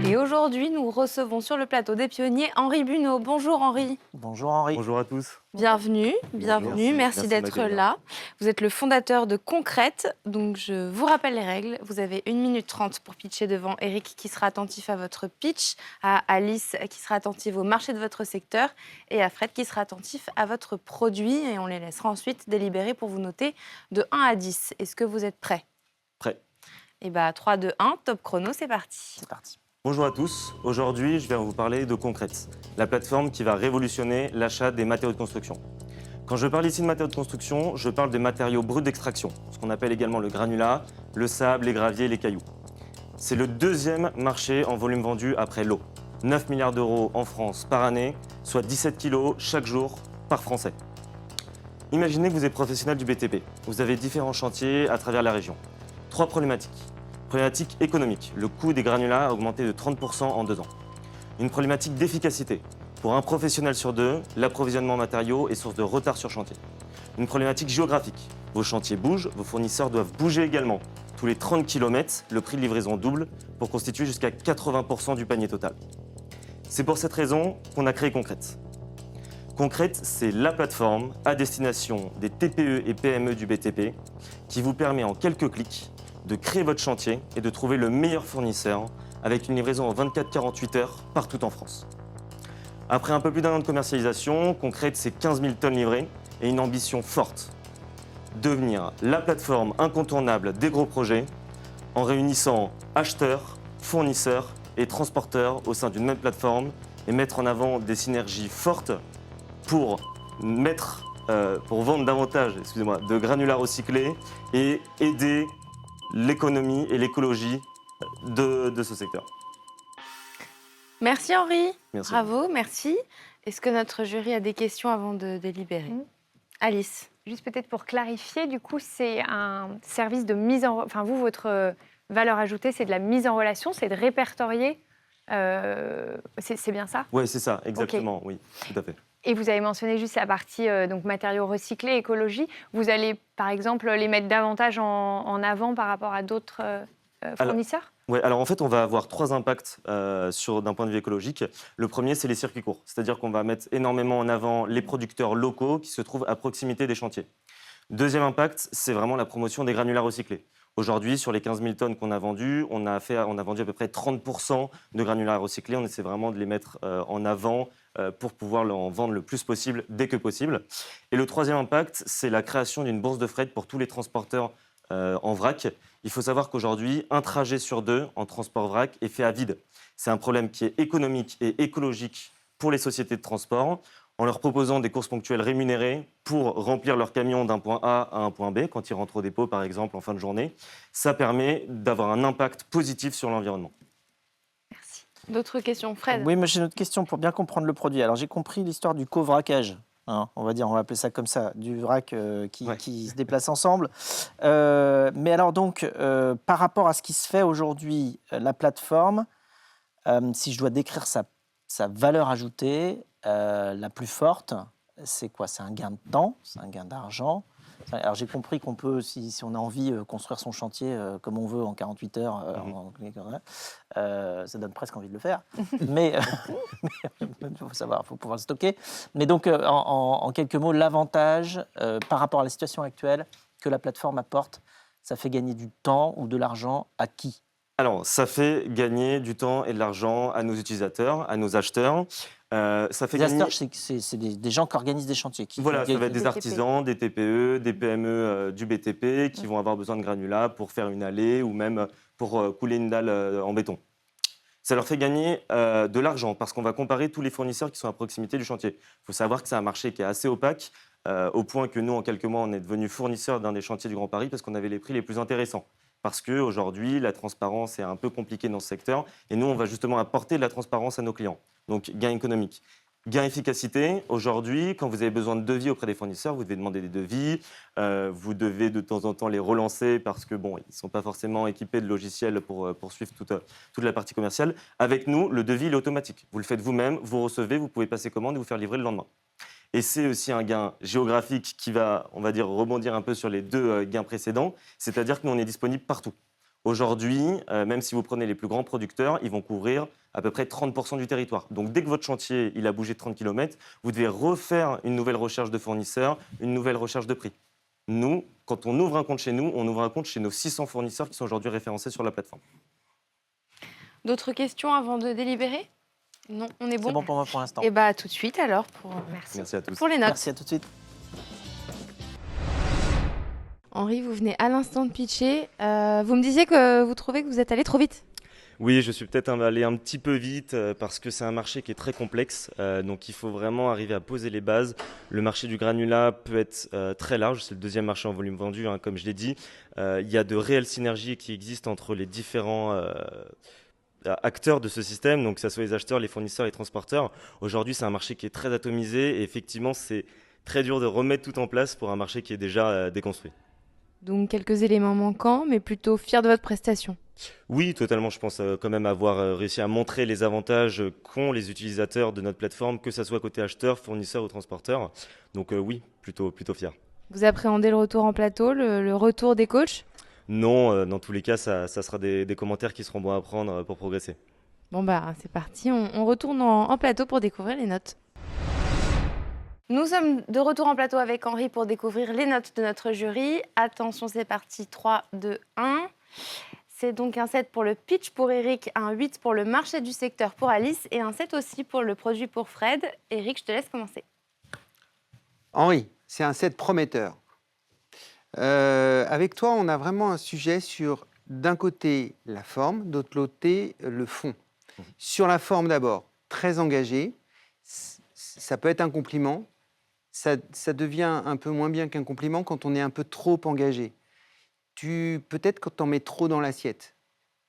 Et aujourd'hui, nous recevons sur le plateau des pionniers Henri Bunot. Bonjour Henri. Bonjour Henri. Bonjour à tous. Bienvenue, Bonjour. bienvenue, merci Merci de d'être m'accueillir. là. Vous êtes le fondateur de Concrète, donc je vous rappelle les règles. Vous avez 1 minute 30 pour pitcher devant Eric qui sera attentif à votre pitch, à Alice qui sera attentive au marché de votre secteur et à Fred qui sera attentif à votre produit et on les laissera ensuite délibérer pour vous noter de 1 à 10. Est-ce que vous êtes prêts? Prêt. Eh bien 3, 2, 1, top chrono, c'est parti. C'est parti. Bonjour à tous. Aujourd'hui, je viens vous parler de Concrète, la plateforme qui va révolutionner l'achat des matériaux de construction. Quand je parle ici de matériaux de construction, je parle des matériaux bruts d'extraction, ce qu'on appelle également le granulat, le sable, les graviers, les cailloux. C'est le deuxième marché en volume vendu après l'eau. 9 milliards d'euros en France par année, soit 17 kilos chaque jour par Français. Imaginez que vous êtes professionnel du BTP. Vous avez différents chantiers à travers la région. 3 problématiques. Problématique économique. Le coût des granulats a augmenté de 30% en 2 ans. Une problématique d'efficacité. Pour un professionnel sur 2, l'approvisionnement en matériaux est source de retard sur chantier. Une problématique géographique. Vos chantiers bougent, vos fournisseurs doivent bouger également. Tous les 30 km, le prix de livraison double pour constituer jusqu'à 80% du panier total. C'est pour cette raison qu'on a créé Concrète. Concrète, c'est la plateforme à destination des TPE et PME du BTP qui vous permet en quelques clics de créer votre chantier et de trouver le meilleur fournisseur avec une livraison en 24-48 heures partout en France. Après un peu plus d'1 an de commercialisation, Concrète, c'est 15 000 tonnes livrées et une ambition forte. Devenir la plateforme incontournable des gros projets en réunissant acheteurs, fournisseurs et transporteurs au sein d'une même plateforme et mettre en avant des synergies fortes pour vendre davantage de granulats recyclés et aider l'économie et l'écologie de ce secteur. Merci Henri. Merci. Bravo, merci. Est-ce que notre jury a des questions avant de délibérer? Alice. Juste peut-être pour clarifier, du coup, c'est un service de mise en... Enfin, vous, votre valeur ajoutée, c'est de la mise en relation, c'est de répertorier. C'est bien ça? Oui, c'est ça, exactement, oui, tout à fait. Et vous avez mentionné juste la partie donc matériaux recyclés, écologie. Vous allez, par exemple, les mettre davantage en avant par rapport à d'autres fournisseurs? Oui, alors en fait, on va avoir 3 impacts d'un point de vue écologique. Le premier, c'est les circuits courts, c'est-à-dire qu'on va mettre énormément en avant les producteurs locaux qui se trouvent à proximité des chantiers. Deuxième impact, c'est vraiment la promotion des granulats recyclés. Aujourd'hui, sur les 15 000 tonnes qu'on a vendues, on a vendu à peu près 30% de granulats recyclés. On essaie vraiment de les mettre en avant pour pouvoir en vendre le plus possible, dès que possible. Et le troisième impact, c'est la création d'une bourse de fret pour tous les transporteurs en vrac. Il faut savoir qu'aujourd'hui, un trajet sur 2 en transport vrac est fait à vide. C'est un problème qui est économique et écologique pour les sociétés de transport, en leur proposant des courses ponctuelles rémunérées pour remplir leur camion d'un point A à un point B, quand ils rentrent au dépôt, par exemple, en fin de journée. Ça permet d'avoir un impact positif sur l'environnement. Merci. D'autres questions, Fred? Oui, mais j'ai une autre question pour bien comprendre le produit. Alors, j'ai compris l'histoire du covoitrage. On va appeler ça comme ça, du vrac qui se déplace ensemble. Mais alors donc, par rapport à ce qui se fait aujourd'hui, la plateforme, si je dois décrire sa valeur ajoutée la plus forte, c'est quoi? C'est un gain de temps, c'est un gain d'argent. Alors j'ai compris qu'on peut, si on a envie, construire son chantier comme on veut en 48 heures, ça donne presque envie de le faire. Mais il faut savoir, il faut pouvoir le stocker. Mais donc, en quelques mots, l'avantage par rapport à la situation actuelle que la plateforme apporte, ça fait gagner du temps ou de l'argent à qui? Alors, ça fait gagner du temps et de l'argent à nos utilisateurs, à nos acheteurs. Ça fait Les gagner... acheteurs, c'est des gens qui organisent des chantiers. Voilà, ça va être des BTP. artisans, des TPE, des PME du BTP qui vont avoir besoin de granulats pour faire une allée ou même pour couler une dalle en béton. Ça leur fait gagner de l'argent parce qu'on va comparer tous les fournisseurs qui sont à proximité du chantier. Il faut savoir que c'est un marché qui est assez opaque, au point que nous, en quelques mois, on est devenu fournisseur d'un des chantiers du Grand Paris parce qu'on avait les prix les plus intéressants. Parce qu'aujourd'hui, la transparence est un peu compliquée dans ce secteur et nous, on va justement apporter de la transparence à nos clients. Donc, gain économique. Gain efficacité, aujourd'hui, quand vous avez besoin de devis auprès des fournisseurs, vous devez demander des devis, vous devez de temps en temps les relancer parce que bon, ils ne sont pas forcément équipés de logiciels pour suivre toute la partie commerciale. Avec nous, le devis il est automatique. Vous le faites vous-même, vous recevez, vous pouvez passer commande et vous faire livrer le lendemain. Et c'est aussi un gain géographique qui va, on va dire, rebondir un peu sur les 2 gains précédents, c'est-à-dire que nous, on est disponible partout. Aujourd'hui, même si vous prenez les plus grands producteurs, ils vont couvrir à peu près 30% du territoire. Donc dès que votre chantier il a bougé de 30 km, vous devez refaire une nouvelle recherche de fournisseurs, une nouvelle recherche de prix. Nous, quand on ouvre un compte chez nous, on ouvre un compte chez nos 600 fournisseurs qui sont aujourd'hui référencés sur la plateforme. D'autres questions avant de délibérer? Non, on est bon. C'est bon pour moi pour l'instant. Et bah tout de suite alors Merci à tous. pour les notes. Merci, à tout de suite. Henri, vous venez à l'instant de pitcher. Vous me disiez que vous trouvez que vous êtes allé trop vite. Oui, je suis peut-être allé un petit peu vite parce que c'est un marché qui est très complexe. Donc il faut vraiment arriver à poser les bases. Le marché du granulat peut être très large. C'est le deuxième marché en volume vendu, hein, comme je l'ai dit. Il y a de réelles synergies qui existent entre les différents acteurs de ce système, donc que ce soit les acheteurs, les fournisseurs, les transporteurs. Aujourd'hui, c'est un marché qui est très atomisé et effectivement, c'est très dur de remettre tout en place pour un marché qui est déjà déconstruit. Donc quelques éléments manquants, mais plutôt fier de votre prestation. Oui, totalement. Je pense quand même avoir réussi à montrer les avantages qu'ont les utilisateurs de notre plateforme, que ce soit côté acheteur, fournisseur ou transporteur. Donc oui, plutôt fier. Vous appréhendez le retour en plateau, le retour des coachs? Non, dans tous les cas, ça sera des commentaires qui seront bons à prendre pour progresser. Bon bah c'est parti, on retourne en plateau pour découvrir les notes. Nous sommes de retour en plateau avec Henri pour découvrir les notes de notre jury. Attention, c'est parti, 3, 2, 1. C'est donc un 7 pour le pitch pour Eric, un 8 pour le marché du secteur pour Alice et un 7 aussi pour le produit pour Fred. Eric, je te laisse commencer. Henri, c'est un set prometteur. Avec toi, on a vraiment un sujet sur, d'un côté, la forme, d'autre côté, le fond. Sur la forme d'abord, très engagé, ça peut être un compliment, ça devient un peu moins bien qu'un compliment quand on est un peu trop engagé. Peut-être quand tu en mets trop dans l'assiette.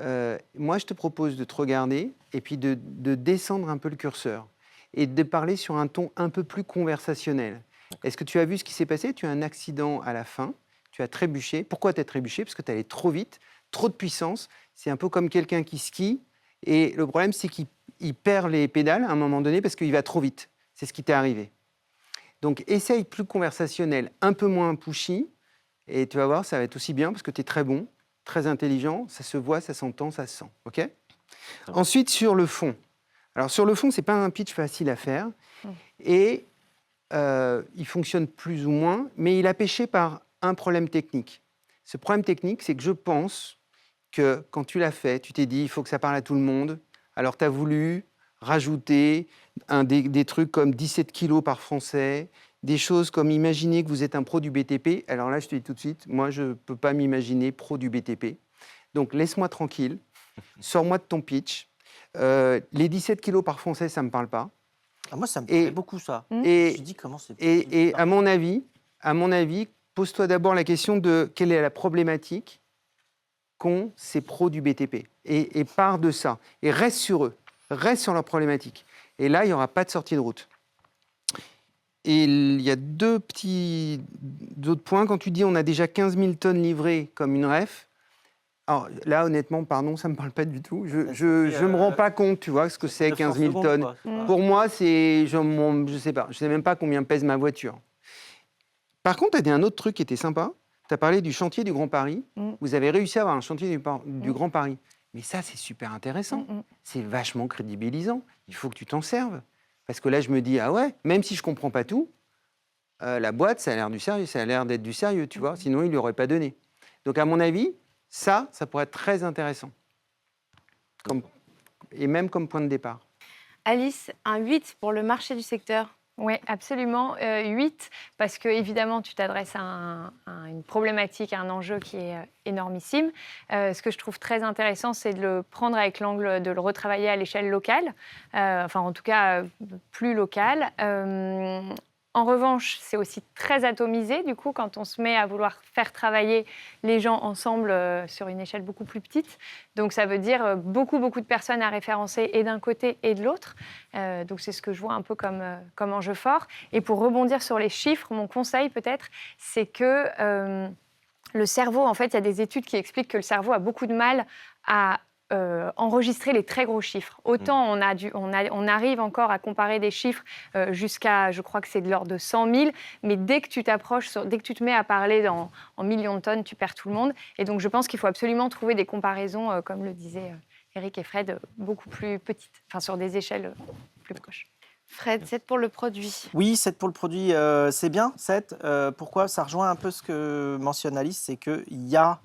Moi, je te propose de te regarder et puis de descendre un peu le curseur et de parler sur un ton un peu plus conversationnel. Est-ce que tu as vu ce qui s'est passé? Tu as un accident à la fin, tu as trébuché. Pourquoi tu as trébuché? Parce que tu allais trop vite, trop de puissance. C'est un peu comme quelqu'un qui skie et le problème, c'est qu'il perd les pédales à un moment donné parce qu'il va trop vite. C'est ce qui t'est arrivé. Donc, essaye plus conversationnel, un peu moins pushy et tu vas voir, ça va être aussi bien parce que tu es très bon, très intelligent, ça se voit, ça s'entend, ça se sent. OK? Ensuite, sur le fond. Alors, sur le fond, ce n'est pas un pitch facile à faire et il fonctionne plus ou moins, mais il a péché par un problème technique. Ce problème technique, c'est que je pense que quand tu l'as fait, tu t'es dit, il faut que ça parle à tout le monde. Alors, tu as voulu rajouter des trucs comme 17 kilos par Français, des choses comme imaginer que vous êtes un pro du BTP. Alors là, je te dis tout de suite, moi, je ne peux pas m'imaginer pro du BTP. Donc, laisse-moi tranquille, sors-moi de ton pitch. Les 17 kilos par Français, ça ne me parle pas. Ah, moi, ça me plaît beaucoup, ça. Et, Je dis comment c'est et à mon avis, pose-toi d'abord la question de quelle est la problématique qu'ont ces pros du BTP. Et pars de ça. Et reste sur eux. Reste sur leurs problématiques. Et là, il n'y aura pas de sortie de route. Et il y a d'autres points. Quand tu dis on a déjà 15 000 tonnes livrées comme une ref, alors là, honnêtement, pardon, ça ne me parle pas du tout. Je ne me rends pas compte, tu vois, ce que c'est 15 000 tonnes. Pour moi, je ne sais pas. Je ne sais même pas combien pèse ma voiture. Par contre, tu as dit un autre truc qui était sympa. Tu as parlé du chantier du Grand Paris. Vous avez réussi à avoir un chantier du Grand Paris. Mais ça, c'est super intéressant. C'est vachement crédibilisant. Il faut que tu t'en serves. Parce que là, je me dis, ah ouais, même si je ne comprends pas tout, la boîte, ça a l'air du sérieux, ça a l'air d'être du sérieux, tu vois. Sinon, il ne lui aurait pas donné. Donc, à mon avis, ça pourrait être très intéressant. Et même comme point de départ. Alice, un 8 pour le marché du secteur. Oui, absolument. 8, parce que évidemment, tu t'adresses à une problématique, à un enjeu qui est énormissime. Ce que je trouve très intéressant, c'est de le prendre avec l'angle de le retravailler à l'échelle locale, enfin en tout cas plus locale. En revanche, c'est aussi très atomisé, du coup, quand on se met à vouloir faire travailler les gens ensemble sur une échelle beaucoup plus petite. Donc, ça veut dire beaucoup de personnes à référencer et d'un côté et de l'autre. Donc, c'est ce que je vois un peu comme enjeu fort. Et pour rebondir sur les chiffres, mon conseil peut-être, c'est que le cerveau, en fait, il y a des études qui expliquent que le cerveau a beaucoup de mal à enregistrer les très gros chiffres. Autant on arrive encore à comparer des chiffres jusqu'à, je crois que c'est de l'ordre de 100 000, mais dès que tu t'approches, dès que tu te mets à parler en millions de tonnes, tu perds tout le monde. Et donc je pense qu'il faut absolument trouver des comparaisons, comme le disaient Eric et Fred, beaucoup plus petites, enfin sur des échelles plus proches. Fred, 7 pour le produit. Oui, 7 pour le produit, c'est bien, 7. Pourquoi? Ça rejoint un peu ce que mentionne Alice, c'est qu'il y a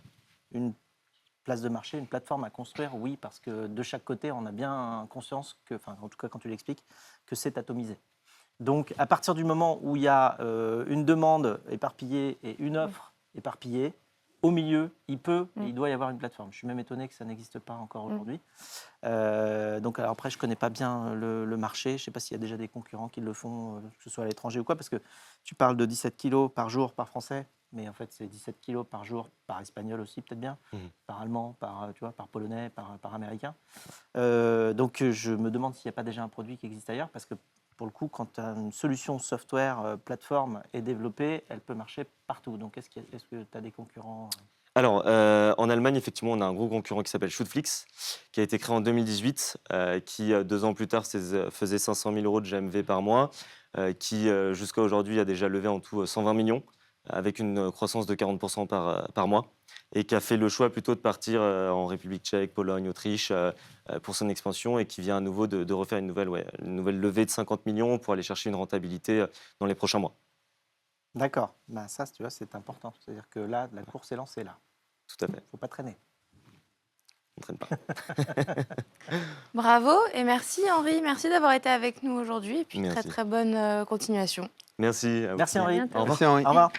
une place de marché, une plateforme à construire, oui, parce que de chaque côté, on a bien conscience que, enfin, en tout cas quand tu l'expliques, que c'est atomisé. Donc, à partir du moment où il y a une demande éparpillée et une offre éparpillée, au milieu, il doit y avoir une plateforme. Je suis même étonné que ça n'existe pas encore aujourd'hui. Donc, alors après, je ne connais pas bien le marché. Je ne sais pas s'il y a déjà des concurrents qui le font, que ce soit à l'étranger ou quoi, parce que tu parles de 17 kilos par jour par Français, mais en fait, c'est 17 kilos par jour par Espagnol aussi, peut-être bien, par Allemand, par Polonais, par Américain. Donc, je me demande s'il n'y a pas déjà un produit qui existe ailleurs, parce que pour le coup, quand une solution software, plateforme est développée, elle peut marcher partout. Donc, est-ce que tu as des concurrents? Alors, en Allemagne, effectivement, on a un gros concurrent qui s'appelle Shootflix, qui a été créé en 2018, qui, 2 ans plus tard, faisait 500 000 euros de GMV par mois, qui, jusqu'à aujourd'hui, a déjà levé en tout 120 millions, avec une croissance de 40% par mois, et qui a fait le choix plutôt de partir en République tchèque, Pologne, Autriche, pour son expansion, et qui vient à nouveau de refaire une nouvelle levée de 50 millions pour aller chercher une rentabilité dans les prochains mois. D'accord. Ben, ça, tu vois, c'est important. C'est-à-dire que là, la course est lancée, là. Tout à fait. Il ne faut pas traîner. On ne traîne pas. Bravo et merci Henri, merci d'avoir été avec nous aujourd'hui et puis Merci. très très bonne continuation. Merci. À vous. Merci Henri. bientôt. Au revoir. Merci Henri. Au revoir.